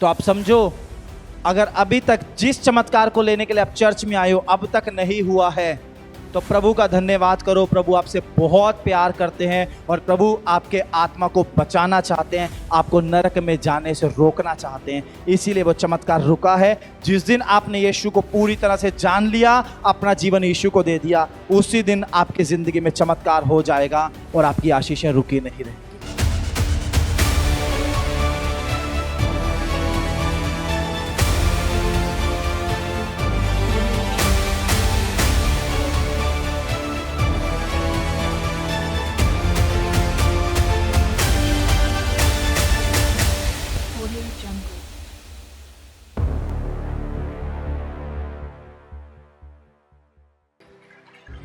तो आप समझो, अगर अभी तक जिस चमत्कार को लेने के लिए आप चर्च में आए हो अब तक नहीं हुआ है, तो प्रभु का धन्यवाद करो। प्रभु आपसे बहुत प्यार करते हैं और प्रभु आपके आत्मा को बचाना चाहते हैं, आपको नरक में जाने से रोकना चाहते हैं। इसीलिए वो चमत्कार रुका है। जिस दिन आपने यीशु को पूरी तरह से जान लिया, अपना जीवन यीशु को दे दिया, उसी दिन आपकी जिंदगी में चमत्कार हो जाएगा और आपकी आशीषें रुकी नहीं रहेंगी।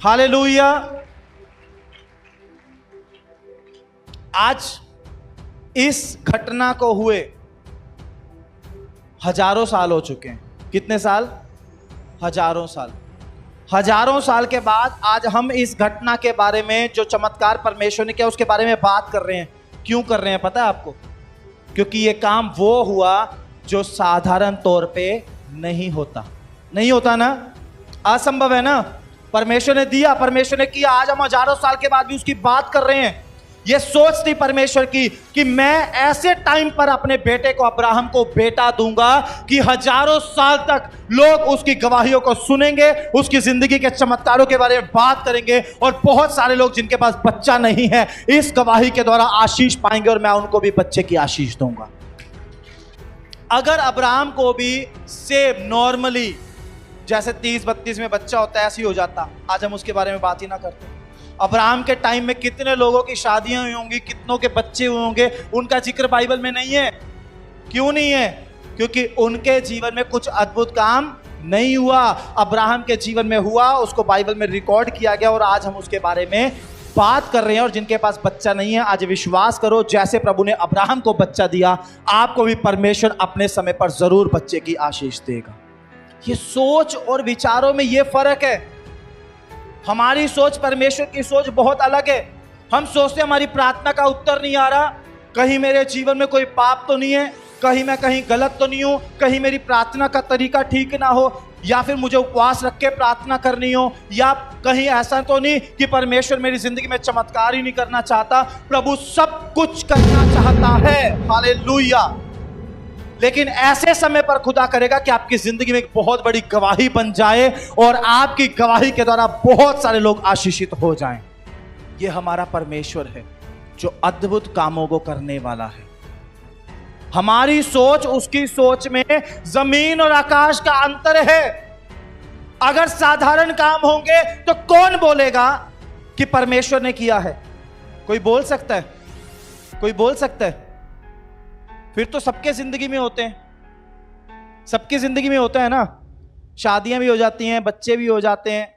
हालेलुया। आज इस घटना को हुए हजारों साल हो चुके हैं। कितने साल? हजारों साल। हजारों साल के बाद आज हम इस घटना के बारे में, जो चमत्कार परमेश्वर ने किया, उसके बारे में बात कर रहे हैं। क्यों कर रहे हैं पता है आपको? क्योंकि ये काम वो हुआ जो साधारण तौर पे नहीं होता ना, असंभव है ना। परमेश्वर ने दिया, परमेश्वर ने किया, आज हम हजारों साल के बाद भी उसकी बात कर रहे हैं। ये सोच थी परमेश्वर की कि मैं ऐसे टाइम पर अपने बेटे को, अब्राहम को बेटा दूंगा कि हजारों साल तक लोग उसकी गवाहियों को सुनेंगे, उसकी जिंदगी के चमत्कारों के बारे में बात करेंगे और बहुत सारे लोग जिनके पास बच्चा नहीं है इस गवाही के द्वारा आशीष पाएंगे और मैं उनको भी बच्चे की आशीष दूंगा। अगर अब्राहम को भी सेम नॉर्मली जैसे 30-32 में बच्चा होता है ऐसे ही हो जाता, आज हम उसके बारे में बात ही ना करते। अब्राहम के टाइम में कितने लोगों की शादियां हुई होंगी, कितनों के बच्चे हुए होंगे, उनका जिक्र बाइबल में नहीं है। क्यों नहीं है? क्योंकि उनके जीवन में कुछ अद्भुत काम नहीं हुआ। अब्राहम के जीवन में हुआ, उसको बाइबल में रिकॉर्ड किया गया और आज हम उसके बारे में बात कर रहे हैं। और जिनके पास बच्चा नहीं है, आज विश्वास करो, जैसे प्रभु ने अब्राहम को बच्चा दिया, आपको भी परमेश्वर अपने समय पर जरूर बच्चे की आशीष देगा। ये सोच और विचारों में ये फर्क है। हमारी सोच, परमेश्वर की सोच बहुत अलग है। हम सोचते हैं हमारी प्रार्थना का उत्तर नहीं आ रहा, कहीं मेरे जीवन में कोई पाप तो नहीं है, कहीं मैं कहीं गलत तो नहीं हूं, कहीं मेरी प्रार्थना का तरीका ठीक ना हो, या फिर मुझे उपवास रख के प्रार्थना करनी हो, या कहीं ऐसा तो नहीं कि परमेश्वर मेरी जिंदगी में चमत्कार ही नहीं करना चाहता। प्रभु सब कुछ करना चाहता है, हालेलुया। लेकिन ऐसे समय पर खुदा करेगा कि आपकी जिंदगी में एक बहुत बड़ी गवाही बन जाए और आपकी गवाही के द्वारा बहुत सारे लोग आशीषित हो जाएं। ये हमारा परमेश्वर है जो अद्भुत कामों को करने वाला है। हमारी सोच, उसकी सोच में जमीन और आकाश का अंतर है। अगर साधारण काम होंगे तो कौन बोलेगा कि परमेश्वर ने किया है? कोई बोल सकता है? कोई बोल सकता है? फिर तो सबके जिंदगी में होते हैं, सबकी जिंदगी में होता है ना। शादियां भी हो जाती हैं, बच्चे भी हो जाते हैं,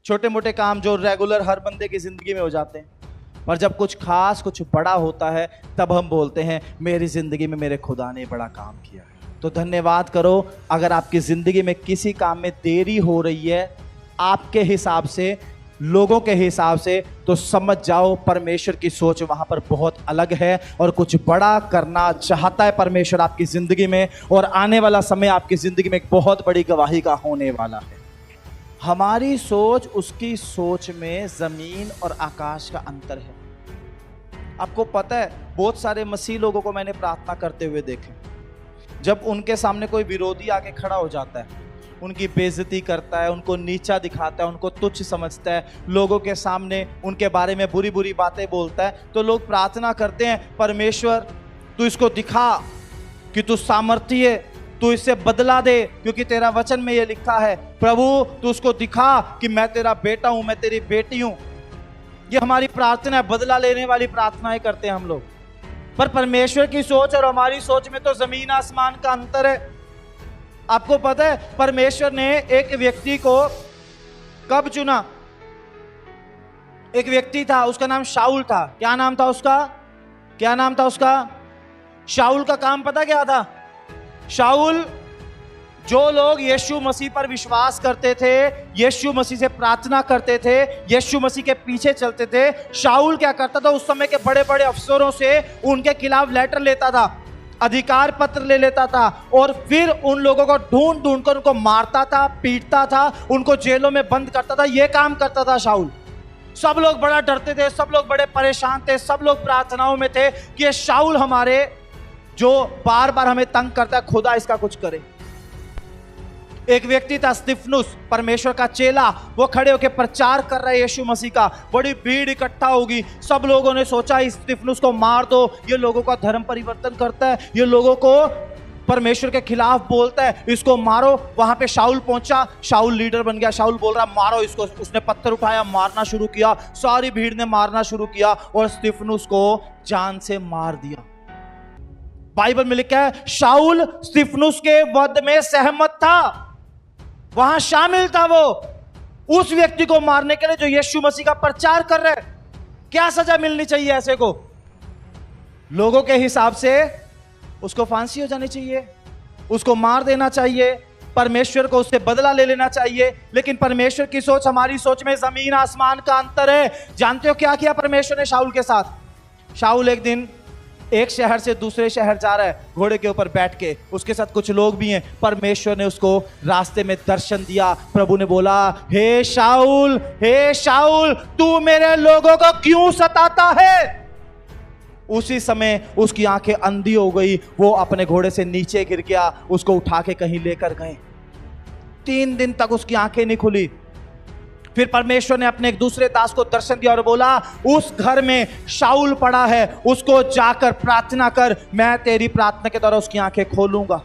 छोटे मोटे काम जो रेगुलर हर बंदे की जिंदगी में हो जाते हैं। पर जब कुछ खास, कुछ बड़ा होता है, तब हम बोलते हैं मेरी जिंदगी में मेरे खुदा ने बड़ा काम किया है। तो धन्यवाद करो। अगर आपकी जिंदगी में किसी काम में देरी हो रही है आपके हिसाब से, लोगों के हिसाब से, तो समझ जाओ परमेश्वर की सोच वहां पर बहुत अलग है और कुछ बड़ा करना चाहता है परमेश्वर आपकी जिंदगी में। और आने वाला समय आपकी जिंदगी में एक बहुत बड़ी गवाही का होने वाला है। हमारी सोच, उसकी सोच में जमीन और आकाश का अंतर है। आपको पता है, बहुत सारे मसीह लोगों को मैंने प्रार्थना करते हुए देखे, जब उनके सामने कोई विरोधी आके खड़ा हो जाता है, उनकी बेइज्जती करता है, उनको नीचा दिखाता है, उनको तुच्छ समझता है, लोगों के सामने उनके बारे में बुरी बुरी बातें बोलता है, तो लोग प्रार्थना करते हैं, परमेश्वर तू इसको दिखा कि तू सामर्थी है, तू इससे बदला दे, क्योंकि तेरा वचन में ये लिखा है। प्रभु तू उसको दिखा कि मैं तेरा बेटा हूं, मैं तेरी बेटी हूं। ये हमारी प्रार्थना है, बदला लेने वाली प्रार्थनाएं करते हैं हम लोग। पर परमेश्वर की सोच और हमारी सोच में तो जमीन आसमान का अंतर है। आपको पता है, परमेश्वर ने एक व्यक्ति को कब चुना? एक व्यक्ति था, उसका नाम शाऊल था। क्या नाम था उसका? क्या नाम था उसका? शाऊल का काम पता क्या था? शाऊल, जो लोग यीशु मसीह पर विश्वास करते थे, यीशु मसीह से प्रार्थना करते थे, यीशु मसीह के पीछे चलते थे, शाऊल क्या करता था? उस समय के बड़े बड़े अफसरों से उनके खिलाफ लेटर लेता था अधिकार पत्र ले लेता था और फिर उन लोगों को ढूंढ ढूंढ कर उनको मारता था, पीटता था, उनको जेलों में बंद करता था। यह काम करता था शाऊल। सब लोग बड़ा डरते थे, सब लोग बड़े परेशान थे, सब लोग प्रार्थनाओं में थे कि ये शाऊल हमारे जो बार बार हमें तंग करता है, खुदा इसका कुछ करे। एक व्यक्ति था स्तिफनुस, परमेश्वर का चेला, वो खड़े होकर प्रचार कर रहा है यीशु मसीह का। बड़ी भीड़ इकट्ठा होगी, सब लोगों ने सोचा इस स्तिफनुस को मार दो, ये लोगों का धर्म परिवर्तन करता है, ये लोगों को परमेश्वर के खिलाफ बोलता है, इसको मारो। वहां पे शाऊल पहुंचा, शाऊल लीडर बन गया। शाऊल बोल रहा मारो इसको। उसने पत्थर उठाया, मारना शुरू किया, सारी भीड़ ने मारना शुरू किया और स्तिफनुस को जान से मार दिया। बाइबल में लिखा है शाऊल स्तिफनुस के वध में सहमत था, वहां शामिल था वो उस व्यक्ति को मारने के लिए जो यीशु मसीह का प्रचार कर रहे। क्या सजा मिलनी चाहिए ऐसे को? लोगों के हिसाब से उसको फांसी हो जानी चाहिए, उसको मार देना चाहिए, परमेश्वर को उससे बदला ले लेना चाहिए। लेकिन परमेश्वर की सोच हमारी सोच में जमीन आसमान का अंतर है। जानते हो क्या किया परमेश्वर ने शाऊल के साथ? शाऊल एक दिन एक शहर से दूसरे शहर जा रहा है घोड़े के ऊपर बैठ के, उसके साथ कुछ लोग भी हैं। परमेश्वर ने उसको रास्ते में दर्शन दिया। प्रभु ने बोला, हे शाऊल तू मेरे लोगों को क्यों सताता है? उसी समय उसकी आंखें अंधी हो गई, वो अपने घोड़े से नीचे गिर गया, उसको उठा के कहीं लेकर गए। 3 दिन तक उसकी आंखें नहीं खुली। फिर परमेश्वर ने अपने एक दूसरे दास को दर्शन दिया और बोला, उस घर में शाऊल पड़ा है, उसको जाकर प्रार्थना कर, मैं तेरी प्रार्थना के द्वारा उसकी आंखें खोलूंगा।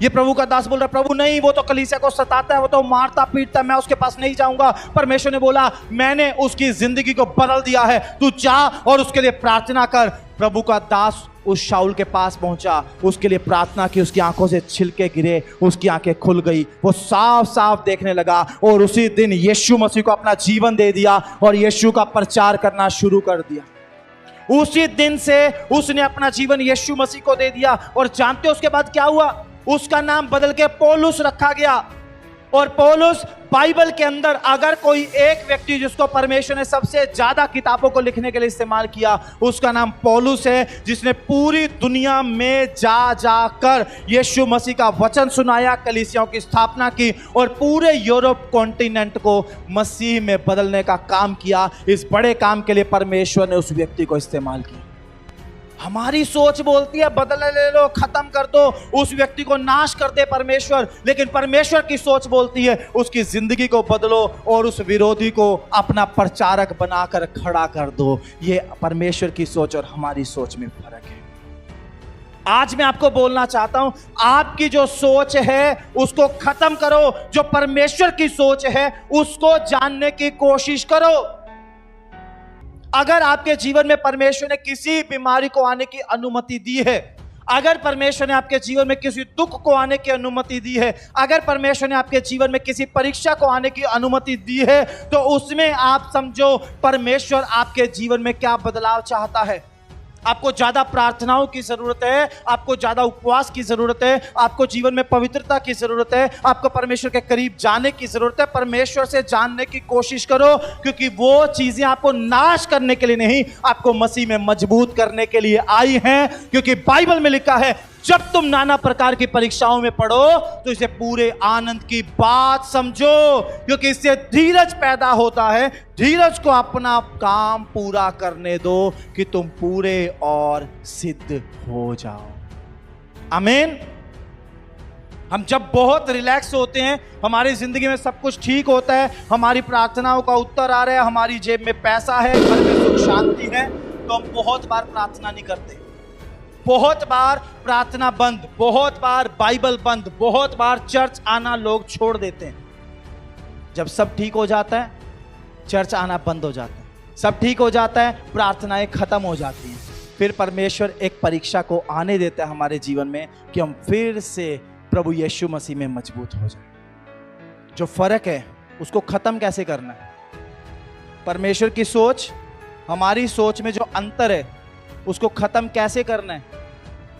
ये प्रभु का दास बोल रहा है, प्रभु नहीं, वो तो कलीसिया को सताता है, वो तो मारता पीटता है, मैं उसके पास नहीं जाऊंगा। परमेश्वर ने बोला, मैंने उसकी जिंदगी को बदल दिया है, तू जा और उसके लिए प्रार्थना कर। प्रभु का दास उस शाऊल के पास पहुंचा, उसके लिए प्रार्थना की, उसकी आंखों से छिलके गिरे, उसकी आंखें खुल गई, वो साफ साफ देखने लगा और उसी दिन यीशु मसीह को अपना जीवन दे दिया और यीशु का प्रचार करना शुरू कर दिया। उसी दिन से उसने अपना जीवन यीशु मसीह को दे दिया। और जानते हो उसके बाद क्या हुआ? उसका नाम बदल के पौलुस रखा गया। और पौलुस बाइबल के अंदर अगर कोई एक व्यक्ति जिसको परमेश्वर ने सबसे ज्यादा किताबों को लिखने के लिए इस्तेमाल किया, उसका नाम पौलुस है, जिसने पूरी दुनिया में जा जाकर यीशु मसीह का वचन सुनाया, कलीसियाओं की स्थापना की और पूरे यूरोप कॉन्टिनेंट को मसीह में बदलने का काम किया। इस बड़े काम के लिए परमेश्वर ने उस व्यक्ति को इस्तेमाल किया। हमारी सोच बोलती है बदल ले लो, खत्म कर दो, उस व्यक्ति को नाश कर दे परमेश्वर। लेकिन परमेश्वर की सोच बोलती है उसकी जिंदगी को बदलो और उस विरोधी को अपना प्रचारक बनाकर खड़ा कर दो। ये परमेश्वर की सोच और हमारी सोच में फर्क है। आज मैं आपको बोलना चाहता हूं, आपकी जो सोच है उसको खत्म करो, जो परमेश्वर की सोच है उसको जानने की कोशिश करो। अगर आपके जीवन में परमेश्वर ने किसी बीमारी को आने की अनुमति दी है, अगर परमेश्वर ने आपके जीवन में किसी दुख को आने की अनुमति दी है, अगर परमेश्वर ने आपके जीवन में किसी परीक्षा को आने की अनुमति दी है, तो उसमें आप समझो परमेश्वर आपके जीवन में क्या बदलाव चाहता है। आपको ज्यादा प्रार्थनाओं की जरूरत है, आपको ज्यादा उपवास की जरूरत है, आपको जीवन में पवित्रता की जरूरत है, आपको परमेश्वर के करीब जाने की जरूरत है। परमेश्वर से जानने की कोशिश करो, क्योंकि वो चीजें आपको नाश करने के लिए नहीं, आपको मसीह में मजबूत करने के लिए आई हैं। क्योंकि बाइबल में लिखा है, जब तुम नाना प्रकार की परीक्षाओं में पढ़ो तो इसे पूरे आनंद की बात समझो, क्योंकि इससे धीरज पैदा होता है। धीरज को अपना काम पूरा करने दो कि तुम पूरे और सिद्ध हो जाओ। आमीन। हम जब बहुत रिलैक्स होते हैं, हमारी जिंदगी में सब कुछ ठीक होता है, हमारी प्रार्थनाओं का उत्तर आ रहा है, हमारी जेब में पैसा है, घर में सुख शांति है, तो हम बहुत बार प्रार्थना नहीं करते। बहुत बार प्रार्थना बंद, बहुत बार बाइबल बंद, बहुत बार चर्च आना लोग छोड़ देते हैं। जब सब ठीक हो जाता है, चर्च आना बंद हो जाता है, सब ठीक हो जाता है, प्रार्थनाएं खत्म हो जाती हैं। फिर परमेश्वर एक परीक्षा को आने देता है हमारे जीवन में कि हम फिर से प्रभु यीशु मसीह में मजबूत हो जाए। जो फर्क है उसको खत्म कैसे करना है? परमेश्वर की सोच, हमारी सोच में जो अंतर है उसको खत्म कैसे करना है?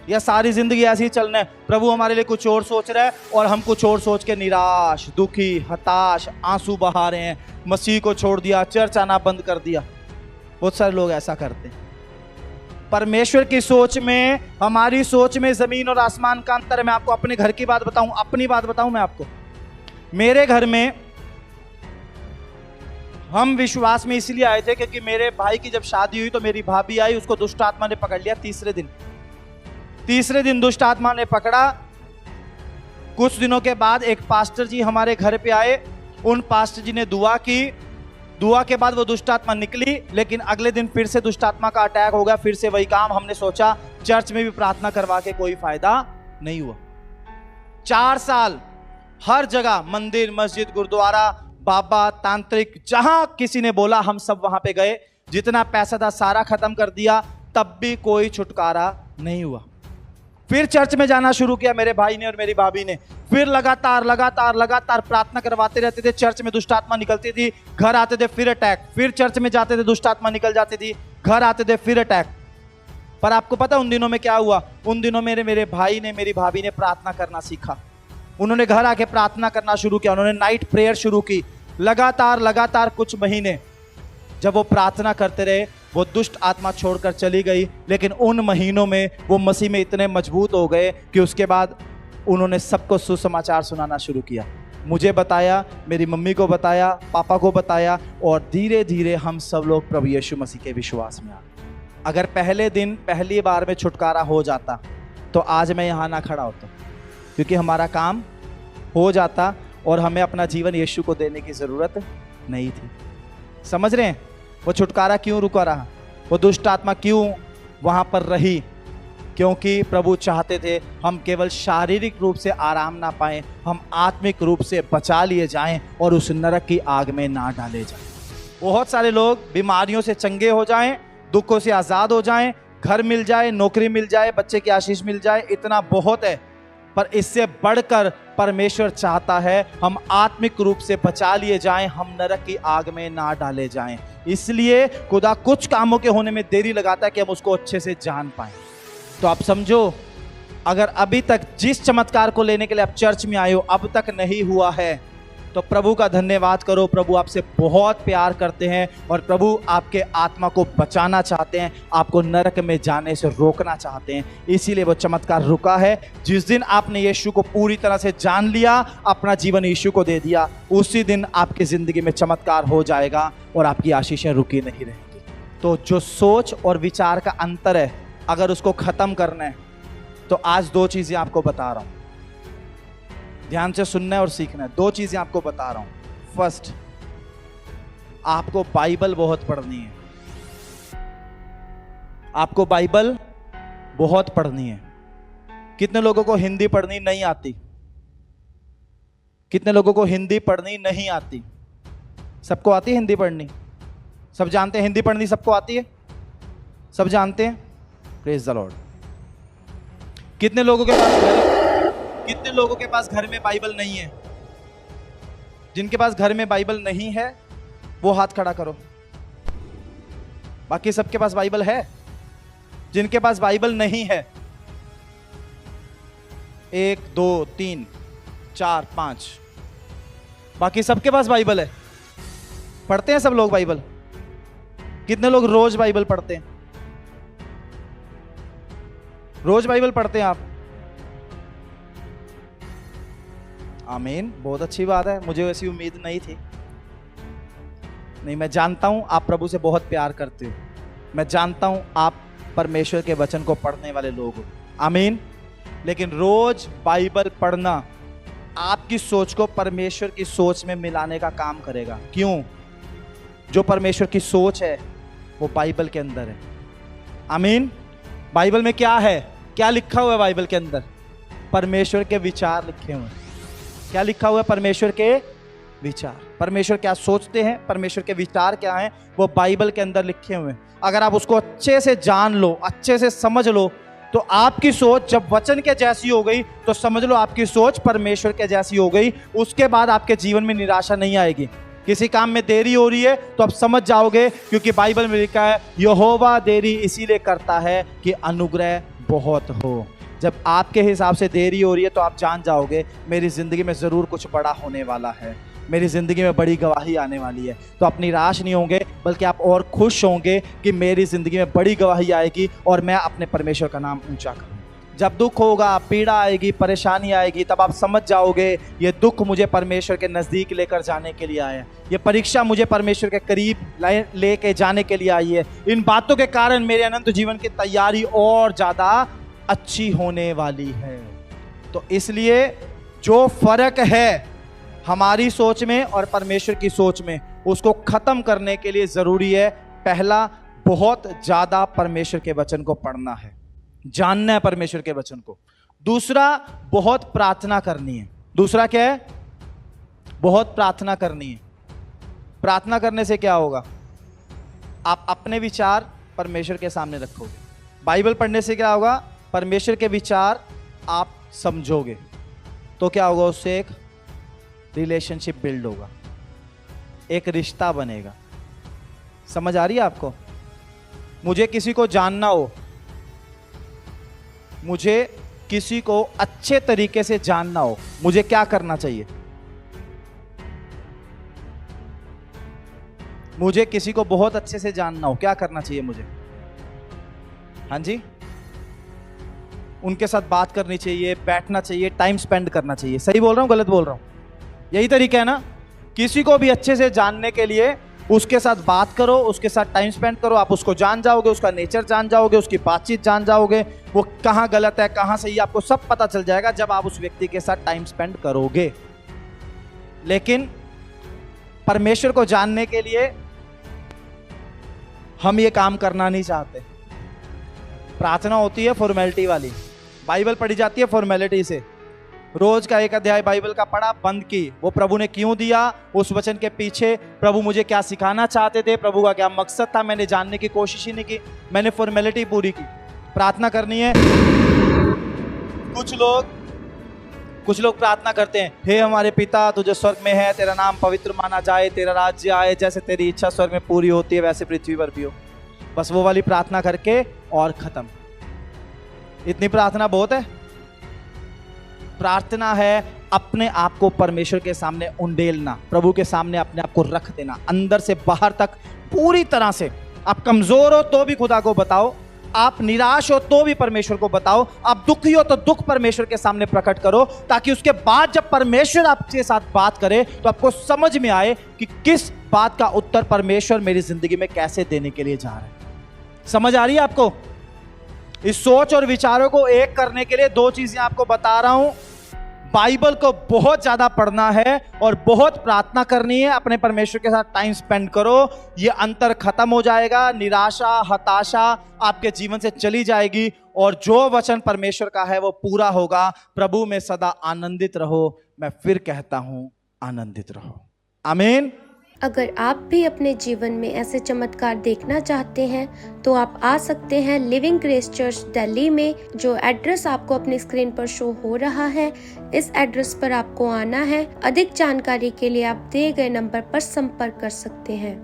या सारी जिंदगी ऐसे ही चलना है? प्रभु हमारे लिए कुछ और सोच रहा है और हम कुछ और सोच के निराश, दुखी, हताश, आंसू बहा रहे हैं। मसीह को छोड़ दिया, चर्च आना बंद कर दिया। बहुत सारे लोग ऐसा करते हैं। परमेश्वर की सोच में, हमारी सोच में जमीन और आसमान का अंतर है। मैं आपको अपने घर की बात बताऊं, अपनी बात बताऊं मैं आपको। मेरे घर में हम विश्वास में इसलिए आए थे क्योंकि मेरे भाई की जब शादी हुई तो मेरी भाभी आई, उसको दुष्ट आत्मा ने पकड़ लिया। तीसरे दिन दुष्ट आत्मा ने पकड़ा। कुछ दिनों के बाद एक पास्टर जी हमारे घर पे आए। उन पास्टर जी ने दुआ की। दुआ के बाद वो दुष्ट आत्मा निकली, लेकिन अगले दिन फिर से दुष्ट आत्मा का अटैक हो गया। फिर से वही काम। हमने सोचा चर्च में भी प्रार्थना करवा के कोई फायदा नहीं हुआ। 4 साल हर जगह, मंदिर, मस्जिद, गुरुद्वारा, बाबा, तांत्रिक, जहां किसी ने बोला हम सब वहां पे गए। जितना पैसा था सारा खत्म कर दिया, तब भी कोई छुटकारा नहीं हुआ। फिर चर्च में जाना शुरू किया मेरे भाई ने और मेरी भाभी ने। फिर लगातार प्रार्थना करवाते रहते थे। चर्च में दुष्ट आत्मा निकलती थी, घर आते थे फिर अटैक। फिर चर्च में जाते थे, दुष्ट आत्मा निकल जाती थी, घर आते थे फिर अटैक। पर आपको पता उन दिनों में क्या हुआ? उन दिनों मेरे भाई ने, मेरी भाभी ने प्रार्थना करना सीखा। उन्होंने घर आके प्रार्थना करना शुरू किया। उन्होंने नाइट प्रेयर शुरू की। लगातार कुछ महीने जब वो प्रार्थना करते रहे, वो दुष्ट आत्मा छोड़कर चली गई। लेकिन उन महीनों में वो मसीह में इतने मजबूत हो गए कि उसके बाद उन्होंने सबको सुसमाचार सुनाना शुरू किया। मुझे बताया, मेरी मम्मी को बताया, पापा को बताया, और धीरे धीरे हम सब लोग प्रभु यीशु मसीह के विश्वास में आ गए। अगर पहले दिन, पहली बार में छुटकारा हो जाता तो आज मैं यहाँ ना खड़ा होता, क्योंकि हमारा काम हो जाता और हमें अपना जीवन यीशु को देने की ज़रूरत नहीं थी। समझ रहे हैं? वो छुटकारा क्यों रुका रहा? वो दुष्ट आत्मा क्यों वहाँ पर रही? क्योंकि प्रभु चाहते थे हम केवल शारीरिक रूप से आराम ना पाएं, हम आत्मिक रूप से बचा लिए जाएं और उस नरक की आग में ना डाले जाएं। बहुत सारे लोग बीमारियों से चंगे हो जाएं, दुखों से आज़ाद हो जाएं, घर मिल जाए, नौकरी मिल जाए, बच्चे की आशीष मिल जाए, इतना बहुत है। पर इससे बढ़कर परमेश्वर चाहता है हम आत्मिक रूप से बचा लिए जाएं, हम नरक की आग में ना डाले जाएं। इसलिए खुदा कुछ कामों के होने में देरी लगाता है कि हम उसको अच्छे से जान पाएं। तो आप समझो, अगर अभी तक जिस चमत्कार को लेने के लिए आप चर्च में आए हो अब तक नहीं हुआ है, तो प्रभु का धन्यवाद करो। प्रभु आपसे बहुत प्यार करते हैं और प्रभु आपके आत्मा को बचाना चाहते हैं, आपको नरक में जाने से रोकना चाहते हैं। इसीलिए वो चमत्कार रुका है। जिस दिन आपने यीशु को पूरी तरह से जान लिया, अपना जीवन यीशु को दे दिया, उसी दिन आपकी ज़िंदगी में चमत्कार हो जाएगा और आपकी आशीषें रुकी नहीं रहेंगी। तो जो सोच और विचार का अंतर है, अगर उसको ख़त्म करना है तो आज 2 चीज़ें आपको बता रहा हूँ। ध्यान से सुनना है और सीखना है। 2 चीजें आपको बता रहा हूं। फर्स्ट, आपको बाइबल बहुत पढ़नी है। आपको बाइबल बहुत पढ़नी है। कितने लोगों को हिंदी पढ़नी नहीं आती? कितने लोगों को हिंदी पढ़नी नहीं आती? सबको आती है हिंदी पढ़नी? सब जानते हैं हिंदी पढ़नी सबको आती है? सब जानते हैं? Praise the Lord. कितने लोगों के पास घर में बाइबल नहीं है? जिनके पास घर में बाइबल नहीं है वो हाथ खड़ा करो। बाकी सबके पास बाइबल है। जिनके पास बाइबल नहीं है, 1 2 3 4 5, बाकी सबके पास बाइबल है। पढ़ते हैं सब लोग बाइबल? कितने लोग रोज बाइबल पढ़ते हैं? रोज बाइबल पढ़ते हैं आप? आमीन, बहुत अच्छी बात है। मुझे वैसी उम्मीद नहीं थी। नहीं, मैं जानता हूं आप प्रभु से बहुत प्यार करते हो। मैं जानता हूं आप परमेश्वर के वचन को पढ़ने वाले लोग हो। आमीन। लेकिन रोज बाइबल पढ़ना आपकी सोच को परमेश्वर की सोच में मिलाने का काम करेगा। क्यों? जो परमेश्वर की सोच है वो बाइबल के अंदर है। आमीन। बाइबल में क्या है? क्या लिखा हुआ है बाइबल के अंदर? परमेश्वर के विचार लिखे हुए हैं। क्या लिखा हुआ है? परमेश्वर के विचार। परमेश्वर क्या सोचते हैं, परमेश्वर के विचार क्या हैं, वो बाइबल के अंदर लिखे हुए हैं। अगर आप उसको अच्छे से जान लो, अच्छे से समझ लो, तो आपकी सोच जब वचन के जैसी हो गई तो समझ लो आपकी सोच परमेश्वर के जैसी हो गई। उसके बाद आपके जीवन में निराशा नहीं आएगी। किसी काम में देरी हो रही है तो आप समझ जाओगे, क्योंकि बाइबल में लिखा है यहोवा देरी इसीलिए करता है कि अनुग्रह बहुत हो। जब आपके हिसाब से देरी हो रही है तो आप जान जाओगे मेरी ज़िंदगी में ज़रूर कुछ बड़ा होने वाला है। मेरी ज़िंदगी में बड़ी गवाही आने वाली है। तो आप निराश नहीं होंगे, बल्कि आप और खुश होंगे कि मेरी ज़िंदगी में बड़ी गवाही आएगी और मैं अपने परमेश्वर का नाम ऊंचा करूँ। जब दुख होगा, पीड़ा आएगी, परेशानी आएगी, तब आप समझ जाओगे ये दुख मुझे परमेश्वर के नज़दीक लेकर जाने के लिए आया है, ये परीक्षा मुझे परमेश्वर के करीब लेके जाने के लिए आई है। इन बातों के कारण मेरे अनंत जीवन की तैयारी और ज़्यादा अच्छी होने वाली है। तो इसलिए जो फर्क है हमारी सोच में और परमेश्वर की सोच में, उसको खत्म करने के लिए जरूरी है, पहला, बहुत ज्यादा परमेश्वर के वचन को पढ़ना है, जानना है परमेश्वर के वचन को। दूसरा, बहुत प्रार्थना करनी है। दूसरा क्या है? बहुत प्रार्थना करनी है। प्रार्थना करने से क्या होगा? आप अपने विचार परमेश्वर के सामने रखोगे। बाइबल पढ़ने से क्या होगा? परमेश्वर के विचार आप समझोगे, तो क्या होगा? उससे एक रिलेशनशिप बिल्ड होगा, एक रिश्ता बनेगा। समझ आ रही है आपको? मुझे किसी को जानना हो, मुझे किसी को अच्छे तरीके से जानना हो, मुझे क्या करना चाहिए? मुझे किसी को बहुत अच्छे से जानना हो, क्या करना चाहिए मुझे? हाँ जी, उनके साथ बात करनी चाहिए, बैठना चाहिए, टाइम स्पेंड करना चाहिए। सही बोल रहा हूं, गलत बोल रहा हूं? यही तरीका है ना? किसी को भी अच्छे से जानने के लिए उसके साथ बात करो, उसके साथ टाइम स्पेंड करो, आप उसको जान जाओगे, उसका नेचर जान जाओगे, उसकी बातचीत जान जाओगे, वो कहाँ गलत है कहाँ सही है, आपको सब पता चल जाएगा जब आप उस व्यक्ति के साथ टाइम स्पेंड करोगे। लेकिन परमेश्वर को जानने के लिए हम ये काम करना नहीं चाहते। प्रार्थना होती है फॉर्मेलिटी वाली, बाइबल पढ़ी जाती है फॉर्मेलिटी से। रोज का एक अध्याय बाइबल का पढ़ा, बंद की। वो प्रभु ने क्यों दिया, उस वचन के पीछे प्रभु मुझे क्या सिखाना चाहते थे, प्रभु का क्या मकसद था, मैंने जानने की कोशिश ही नहीं की, मैंने फॉर्मेलिटी पूरी की। प्रार्थना करनी है। कुछ लोग प्रार्थना करते हैं, हे हमारे पिता तुझे स्वर्ग में है, तेरा नाम पवित्र माना जाए, तेरा राज्य आए, जैसे तेरी इच्छा स्वर्ग में पूरी होती है वैसे पृथ्वी पर भी हो। बस वो वाली प्रार्थना करके और खत्म। इतनी प्रार्थना बहुत है? प्रार्थना है अपने आप को परमेश्वर के सामने उंडेलना, प्रभु के सामने अपने आप को रख देना, अंदर से बाहर तक पूरी तरह से। आप कमजोर हो तो भी खुदा को बताओ, आप निराश हो तो भी परमेश्वर को बताओ, आप दुखी हो तो दुख परमेश्वर के सामने प्रकट करो, ताकि उसके बाद जब परमेश्वर आपके साथ बात करे तो आपको समझ में आए कि किस बात का उत्तर परमेश्वर मेरी जिंदगी में कैसे देने के लिए जा रहे हैं। समझ आ रही है आपको? इस सोच और विचारों को एक करने के लिए दो चीजें आपको बता रहा हूं। बाइबल को बहुत ज्यादा पढ़ना है और बहुत प्रार्थना करनी है, अपने परमेश्वर के साथ टाइम स्पेंड करो। ये अंतर खत्म हो जाएगा, निराशा हताशा आपके जीवन से चली जाएगी और जो वचन परमेश्वर का है वो पूरा होगा। प्रभु में सदा आनंदित रहो। मैं फिर कहता हूं, आनंदित रहो। आमीन। अगर आप भी अपने जीवन में ऐसे चमत्कार देखना चाहते हैं तो आप आ सकते हैं लिविंग ग्रेस चर्च दिल्ली में, जो एड्रेस आपको अपनी स्क्रीन पर शो हो रहा है। इस एड्रेस पर आपको आना है। अधिक जानकारी के लिए आप दिए गए नंबर पर संपर्क कर सकते हैं।